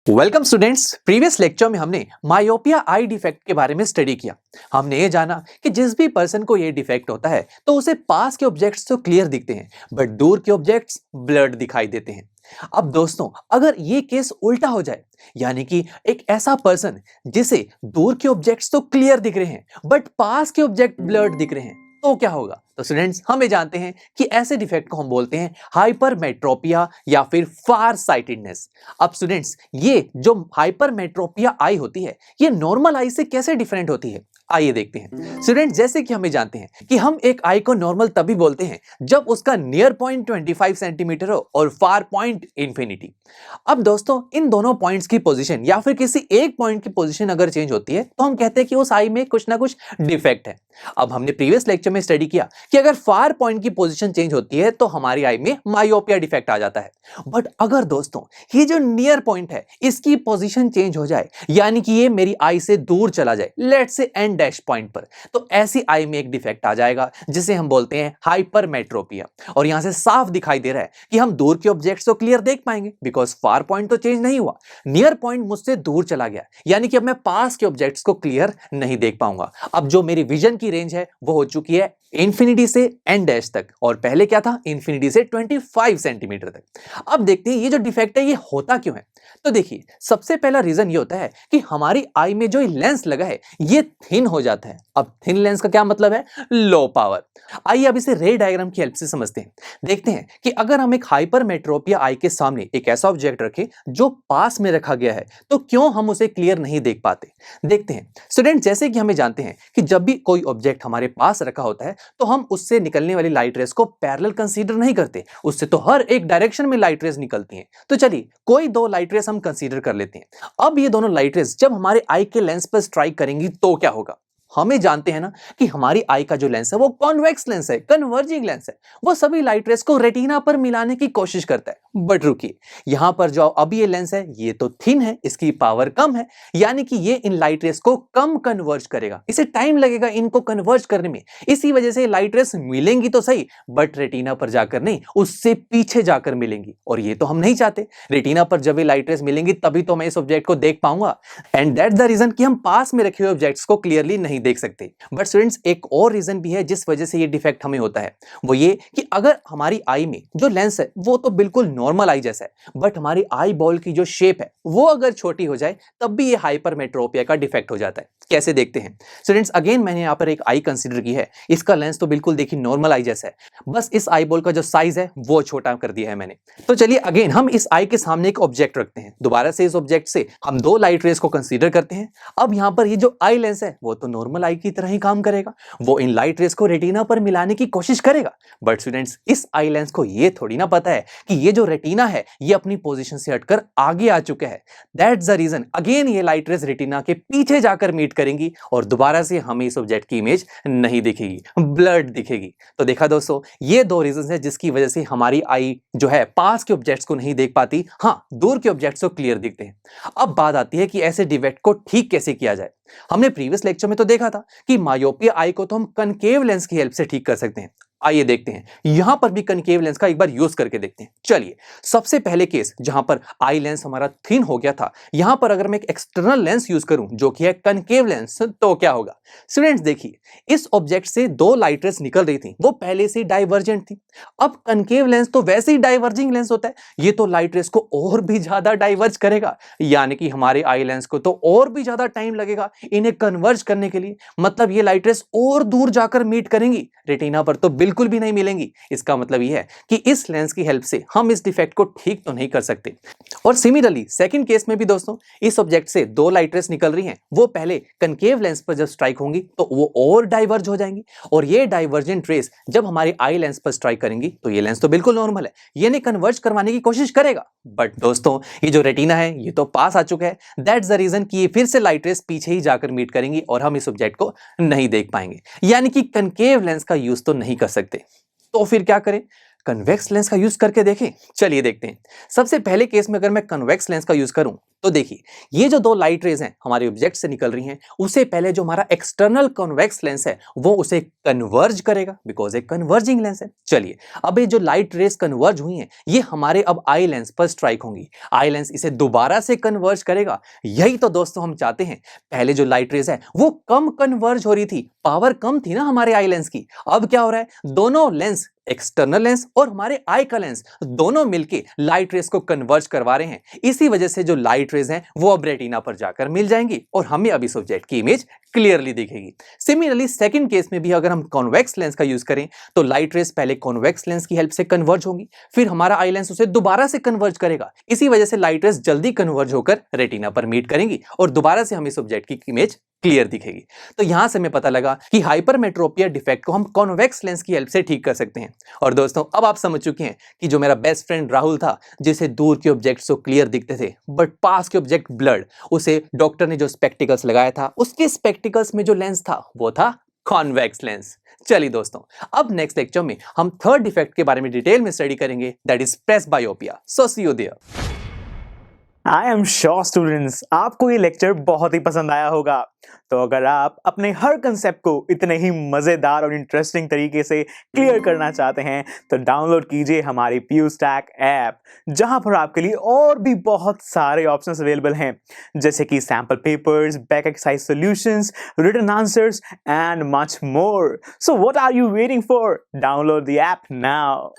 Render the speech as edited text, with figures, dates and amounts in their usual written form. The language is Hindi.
Welcome students. प्रीवियस लेक्चर में हमने मायोपिया आई डिफेक्ट के बारे में स्टडी किया। हमने ये जाना कि जिस भी पर्सन को ये डिफेक्ट होता है तो उसे पास के ऑब्जेक्ट्स तो क्लियर दिखते हैं बट दूर के ऑब्जेक्ट्स ब्लर्ड दिखाई देते हैं। अब दोस्तों, अगर ये केस उल्टा हो जाए, यानी कि एक ऐसा पर्सन जिसे दूर के ऑब्जेक्ट्स तो क्लियर दिख रहे हैं बट पास के ऑब्जेक्ट ब्लर्ड दिख रहे हैं, तो क्या होगा? तो स्टूडेंट्स, हमें जानते हैं कि ऐसे डिफेक्ट को हम बोलते हैं हाइपरमेट्रोपिया या फिर फार साइटेडनेस। अब स्टूडेंट्स, ये जो हाइपरमेट्रोपिया आई होती है, ये नॉर्मल आई से कैसे डिफरेंट होती है, आइए देखते हैं। स्टूडेंट, जैसे कि हमें जानते हैं कि हम एक आई को नॉर्मल तभी बोलते हैं जब उसका नियर पॉइंट 25 सेंटीमीटर हो और फार पॉइंट इंफिनिटी। अब दोस्तों, इन दोनों पॉइंट्स की पोजीशन या फिर किसी एक पॉइंट की पोजीशन अगर चेंज होती है तो हम कहते हैं कि उस आई में कुछ ना कुछ डिफेक्ट है। अब हमने प्रीवियस लेक्चर में स्टडी किया कि अगर फार पॉइंट की पोजीशन चेंज होती है तो हमारी आई में मायोपिया डिफेक्ट आ जाता है। बट अगर दोस्तों ये जो नियर पॉइंट है इसकी पोजीशन चेंज हो जाए, यानी कि ये मेरी आई से दूर चला जाए, let's say and dash point पर, तो ऐसी आई में एक डिफेक्ट आ जाएगा जिसे हम बोलते हैं हाइपरमेट्रोपिया। और यहां से साफ दिखाई दे रहा है कि हम दूर के ऑब्जेक्ट्स तो क्लियर देख पाएंगे बिकॉज फार पॉइंट तो चेंज नहीं हुआ, नियर पॉइंट मुझसे दूर चला गया, यानी कि अब मैं पास के ऑब्जेक्ट्स को क्लियर नहीं देख पाऊंगा। अब जो मेरी विजन की रेंज है वो हो चुकी है इंफिनिटी से एन डैश तक, और पहले क्या था, इंफिनिटी से 25 सेंटीमीटर तक। अब देखते हैं ये जो डिफेक्ट है ये होता क्यों है। तो देखिए, सबसे पहला रीजन ये होता है कि हमारी आई में जो लेंस लगा है ये थिन हो जाता है। अब थिन लेंस का क्या मतलब है? Low power. आइए अब इसे रे डायग्राम की हेल्प से समझते हैं। देखते हैं कि अगर हम एक हाइपरमेट्रोपिया आई के सामने एक ऐसा ऑब्जेक्ट रखें जो पास में रखा गया है तो क्यों हम उसे क्लियर नहीं देख पाते। देखते हैं स्टूडेंट, जैसे कि हमें जानते हैं कि जब भी कोई ऑब्जेक्ट हमारे पास रखा होता है तो हम उससे निकलने वाली लाइट रेस को पैरेलल कंसीडर नहीं करते, उससे तो हर एक डायरेक्शन में लाइट रेस निकलती हैं। तो चलिए कोई दो लाइट रेस हम कंसीडर कर लेते हैं। अब ये दोनों लाइट रेस जब हमारे आई के लेंस पर स्ट्राइक करेंगी तो क्या होगा? हमें जानते हैं ना कि हमारी आई का जो लेंस है वो कॉन्वेक्स लेंस है, कन्वर्जिंग लेंस है। वो सभी लाइट रेस को रेटिना पर मिलाने की कोशिश करता है। बट रुकिए, यहां पर जो अब ये लेंस है ये तो थिन है, इसकी पावर कम है, यानी कि ये इन लाइट रेस को कम कन्वर्ज करेगा, इसे टाइम लगेगा इनको कन्वर्ज करने में। इसी वजह से लाइट रेस मिलेंगी तो सही बट रेटिना पर जाकर नहीं, उससे पीछे जाकर मिलेंगी, और ये तो हम नहीं चाहते। रेटिना पर जब ये लाइट रेस मिलेंगी तभी तो मैं इस ऑब्जेक्ट को देख पाऊंगा, एंड दैट्स द रीजन कि हम पास में रखे हुए ऑब्जेक्ट्स को क्लियरली नहीं देख सकते। बट स्टूडेंट्स, एक और रीजन भी है जिस वजह से ये डिफेक्ट हमें होता है, वो ये कि अगर हमारी आई में जो लेंस है वो तो बिल्कुल नॉर्मल आई जैसा है बट हमारी आई बॉल की जो शेप है वो अगर छोटी हो जाए तब भी ये हाइपरमेट्रोपिया का डिफेक्ट हो जाता है। कैसे देखते हैं स्टूडेंट्स, अगेन मैंने यहां पर एक आई कंसीडर की है, इसका लेंस तो बिल्कुल देखिए नॉर्मल आई जैसा है, बस इस आई बॉल का जो साइज है वो छोटा कर दिया है मैंने। तो चलिए अगेन हम इस आई के सामने एक ऑब्जेक्ट रखते हैं, दोबारा से इस ऑब्जेक्ट से हम दो लाइट रेस को कंसीडर करते हैं। अब यहां पर ये जो आई लेंस है वो तो नॉर्मल आई की तरह ही काम करेगा, वो इन लाइट रेस को रेटिना पर मिलाने की कोशिश करेगा। बट स्टूडेंट्स, इस आई लेंस को ये थोड़ी ना पता है कि ये जो रेटिना है ये अपनी पोजीशन से हटकर आगे आ चुका है। दैट्स द रीजन अगेन ये लाइट रेस रेटिना के पीछे जाकर मीट करेंगी और दोबारा से हमें इस ऑब्जेक्ट की इमेज नहीं दिखेगी, ब्लर्ड दिखेगी। तो देखा दोस्तों, ये दो रीजन है जिसकी वजह से हमारी आई जो है पास के ऑब्जेक्ट्स को नहीं देख पाती, हाँ दूर के ऑब्जेक्ट्स को क्लियर दिखते हैं। अब बात आती है कि ऐसे डिफेक्ट को ठीक कैसे किया जाए। हमने प्रीवियस लेक्चर में तो देखा था कि मायोपिया आई को तो हम कनकेव लेंस की हेल्प से ठीक कर सकते हैं। आइए देखते हैं यहां पर भी कनकेव लेंस का एक बार यूज करके देखते हैं। चलिए, सबसे पहले केस जहां पर आई लेंस हमारा थिन हो गया था, यहां पर अगर मैं एक एक्सटर्नल लेंस यूज करूं जो कि है कनकेव लेंस, तो क्या होगा? स्टूडेंट्स देखिए, इस ऑब्जेक्ट से दो लाइट रेस निकल रही थी, वो पहले से डाइवर्जेंट थी। अब कनकेव लेंस तो वैसे ही डाइवर्जिंग लेंस होता है, ये तो लाइट रेस को और भी ज्यादा डाइवर्ज करेगा, यानी कि हमारे आई लेंस को तो और भी ज्यादा टाइम लगेगा इन्हें कन्वर्ज करने के लिए। मतलब ये लाइट रेस और दूर जाकर मीट करेंगी, रेटिना पर तो बिल्कुल भी नहीं मिलेंगी। इसका मतलब यह है कि इस लेंस की हेल्प से हम इस डिफेक्ट को ठीक तो नहीं कर सकते। और सिमिलरली सेकंड केस में भी दोस्तों, इस ऑब्जेक्ट से दो लाइट रेस निकल रही हैं, वो पहले कनकेव लेंस पर जब स्ट्राइक होंगी तो वो और डाइवर्ज हो जाएंगी, और ये डाइवर्जेंट रेस जब हमारे आई लेंस पर स्ट्राइक करेंगी तो ये लेंस तो बिल्कुल नॉर्मल है, ये इन्हें कन्वर्ज करवाने की कोशिश करेगा। बट दोस्तों, ये जो रेटिना है ये तो पास आ चुका है, दैट्स द रीजन कि ये फिर से लाइट रेस पीछे ही जाकर मीट करेंगी और हम इस ऑब्जेक्ट को नहीं देख पाएंगे, यानी कि कनकेव लेंस का यूज तो नहीं कर सकते। तो फिर क्या करें? कन्वेक्स लेंस का यूज करके देखें। चलिए देखते हैं। सबसे पहले केस में अगर मैं कन्वेक्स लेंस का यूज करूं तो देखिए, ये जो दो लाइट रेज हैं हमारे ऑब्जेक्ट से निकल रही हैं, उससे पहले जो हमारा एक्सटर्नल कन्वेक्स लेंस है वो उसे कन्वर्ज करेगा, बिकॉज एक कन्वर्जिंग लेंस है। चलिए, अब ये जो लाइट रेज कन्वर्ज हुई हैं ये हमारे अब आई लेंस पर स्ट्राइक होंगी। आई लेंस इसे दोबारा से कन्वर्ज करेगा। यही तो दोस्तों हम चाहते हैं। पहले जो लाइट रेज है वो कम कन्वर्ज हो रही थी, पावर कम थी ना हमारे आई लेंस की। अब क्या हो रहा है, दोनों लेंस, एक्सटर्नल लेंस और हमारे आई का लेंस, दोनों मिलके लाइट रेज को कन्वर्ज करवा रहे हैं। इसी वजह से जो लाइट रेज हैं वो अब रेटिना पर जाकर मिल जाएंगी और हमें अब इस ऑब्जेक्ट की इमेज क्लियरली दिखेगी। सिमिलरली सेकंड केस में भी अगर हम कॉन्वेक्स लेंस का यूज करें तो लाइट रेज पहले कॉन्वेक्स लेंस की हेल्प से कन्वर्ज होंगी, फिर हमारा आई लेंस उसे दोबारा से कन्वर्ज करेगा। इसी वजह से लाइट रेज जल्दी कन्वर्ज होकर रेटिना पर मीट करेंगी और दोबारा से हमें इस ऑब्जेक्ट की इमेज क्लियर दिखेगी। तो यहां से हमें पता लगा कि हाइपरमेट्रोपिया डिफेक्ट को हम कॉन्वेक्स लेंस की हेल्प से ठीक कर सकते हैं। और दोस्तों, अब आप समझ चुके हैं कि जो मेरा बेस्ट फ्रेंड राहुल था, जिसे दूर के ऑब्जेक्ट्स तो क्लियर दिखते थे बट पास के ऑब्जेक्ट ब्लर्ड, उसे डॉक्टर ने जो स्पेक्टिकल्स लगाया था, उसके स्पेक्टिकल्स में जो लेंस था वो था कॉन्वेक्स लेंस। चलिए दोस्तों, अब नेक्स्ट लेक्चर में हम थर्ड डिफेक्ट के बारे में डिटेल में स्टडी करेंगे, that is presbyopia. So see you there. I am sure students, आपको ये लेक्चर बहुत ही पसंद आया होगा। तो अगर आप अपने हर कंसेप्ट को इतने ही मजेदार और इंटरेस्टिंग तरीके से क्लियर करना चाहते हैं तो डाउनलोड कीजिए हमारी PuStack ऐप, जहां पर आपके लिए और भी बहुत सारे ऑप्शंस अवेलेबल हैं, जैसे कि sample papers, back exercise solutions, written answers and much more. So what are you waiting for? Download the app now.